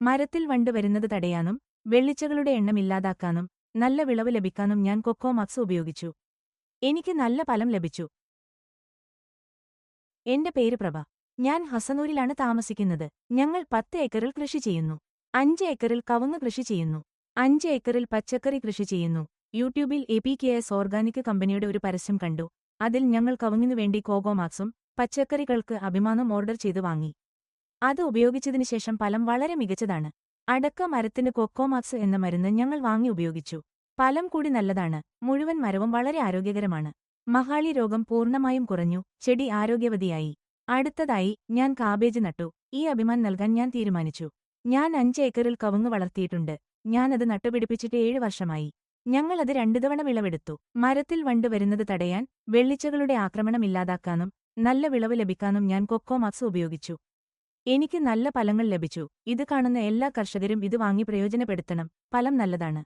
മരത്തിൽ വണ്ട് വരുന്നത് തടയാനും വെള്ളിച്ചകളുടെ എണ്ണം ഇല്ലാതാക്കാനും നല്ല വിളവ് ലഭിക്കാനും ഞാൻ കൊക്കോമാക്സ് ഉപയോഗിച്ചു. എനിക്ക് നല്ല ഫലം ലഭിച്ചു. എന്റെ പേര് പ്രഭ. ഞാൻ ഹസനൂരിലാണ് താമസിക്കുന്നത്. ഞങ്ങൾ 10 ഏക്കറിൽ കൃഷി ചെയ്യുന്നു. 5 ഏക്കറിൽ കവുങ്ങ് കൃഷി ചെയ്യുന്നു. 5 ഏക്കറിൽ പച്ചക്കറി കൃഷി ചെയ്യുന്നു. യൂട്യൂബിൽ APKS ഓർഗാനിക് കമ്പനിയുടെ ഒരു പരസ്യം കണ്ടു. അതിൽ ഞങ്ങൾ കവുങ്ങിനു വേണ്ടി കോകോമാക്സും പച്ചക്കറികൾക്ക് അഭിമാനം ഓർഡർ ചെയ്തു വാങ്ങി. അത് ഉപയോഗിച്ചതിനുശേഷം ഫലം വളരെ മികച്ചതാണ്. അടക്ക മരത്തിന് കൊക്കോമാക്സ് എന്ന മരുന്ന് ഞങ്ങൾ വാങ്ങി ഉപയോഗിച്ചു. ഫലം കൂടി നല്ലതാണ്. മുഴുവൻ മരവും വളരെ ആരോഗ്യകരമാണ്. മഹാളി രോഗം പൂർണ്ണമായും കുറഞ്ഞു. ചെടി ആരോഗ്യവതിയായി. അടുത്തതായി ഞാൻ കാബേജ് നട്ടു. ഈ അഭിമാനം നൽകാൻ ഞാൻ തീരുമാനിച്ചു. ഞാൻ 5 ഏക്കറിൽ കവുങ്ങ് വളർത്തിയിട്ടുണ്ട്. ഞാനത് നട്ടുപിടിപ്പിച്ചിട്ട് 7 വർഷമായി. ഞങ്ങളത് 2 തവണ വിളവെടുത്തു. മരത്തിൽ വണ്ട് വരുന്നത് തടയാൻ വെള്ളിച്ചകളുടെ ആക്രമണം ഇല്ലാതാക്കാനും നല്ല വിളവ് ലഭിക്കാനും ഞാൻ കൊക്കോമാക്സ് ഉപയോഗിച്ചു. എനിക്ക് നല്ല ഫലങ്ങൾ ലഭിച്ചു. ഇത് കാണുന്ന എല്ലാ കർഷകരും ഇത് വാങ്ങി പ്രയോജനപ്പെടുത്തണം. ഫലം നല്ലതാണ്.